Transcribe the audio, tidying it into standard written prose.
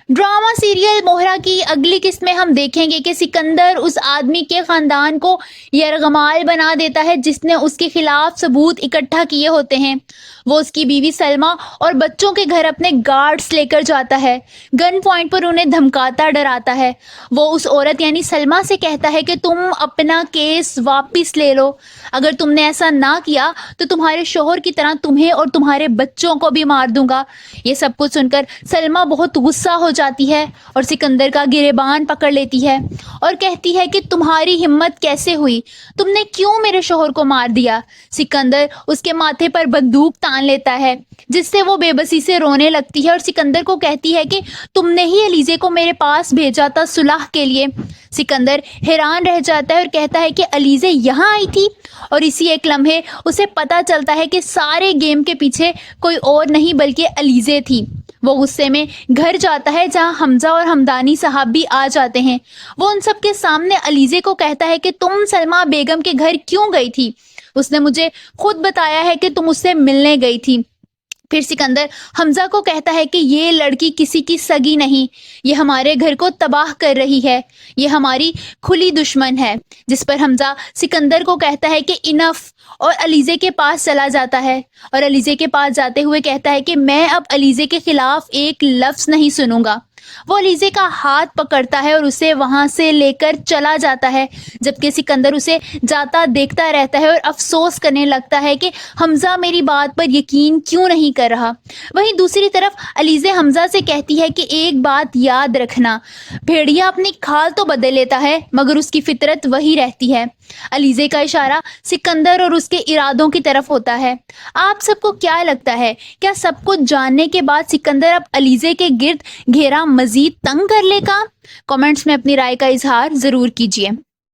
Drama serial मोहरा की अगली किस्त में हम देखेंगे कि सिकंदर उस आदमी के खानदान को यरगमाल बना देता है जिसने उसके खिलाफ सबूत इकट्ठा किए होते हैं। वो उसकी बीवी सलमा और बच्चों के घर अपने गार्ड्स लेकर जाता है, गन पॉइंट पर उन्हें धमकाता डराता है। वो उस औरत यानी सलमा से कहता है कि तुम अपना केस वापस ले लो, अगर तुमने ऐसा ना किया तो तुम्हारे शोहर की तरह तुम्हें और तुम्हारे बच्चों को भी मार दूंगा। ये सब कुछ सुनकर सलमा बहुत गुस्सा हो जाती है और सिकंदर का गिरेबान पकड़ लेती है और कहती है कि तुम्हारी हिम्मत कैसे हुई, तुमने क्यों मेरे शोहर को मार दिया। सिकंदर उसके माथे पर बंदूक तान लेता है जिससे वो बेबसी से रोने लगती है और सिकंदर को कहती है कि तुमने ही अलीजे को मेरे पास भेजा था सुलह के लिए। सिकंदर हैरान रह जाता है और कहता है कि अलीजे यहाँ आई थी, और इसी एक लम्हे उसे पता चलता है कि सारे गेम के पीछे कोई और नहीं बल्कि अलीजे थी। वो गुस्से में घर जाता है जहां हमजा और हमदानी साहब भी आ जाते हैं। वो उन सब के सामने अलीजे को कहता है कि तुम सलमा बेगम के घर क्यों गई थी, उसने मुझे खुद बताया है कि तुम उससे मिलने गई थी। फिर सिकंदर हमजा को कहता है कि ये लड़की किसी की सगी नहीं, ये हमारे घर को तबाह कर रही है, ये हमारी खुली दुश्मन है। जिस पर हमजा सिकंदर को कहता है कि इनफ, और अलीजे के पास चला जाता है और अलीजे के पास जाते हुए कहता है कि मैं अब अलीजे के खिलाफ एक लफ्ज़ नहीं सुनूंगा। वो अलीजे का हाथ पकड़ता है और उसे वहां से लेकर चला जाता है, जबकि सिकंदर उसे जाता देखता रहता है और अफसोस करने लगता है कि हमजा मेरी बात पर यकीन क्यों नहीं कर रहा। वहीं दूसरी तरफ अलीजे हमजा से कहती है कि एक बात याद रखना, भेड़िया अपनी खाल तो बदल लेता है मगर उसकी फितरत वही रहती है। अलीजे का इशारा सिकंदर और उसके इरादों की तरफ होता है। आप सबको क्या लगता है, क्या सब कुछ जानने के बाद सिकंदर अब अलीजे के गिर्द घेरा मजीद तंग कर लेगा? कमेंट्स में अपनी राय का इजहार जरूर कीजिए।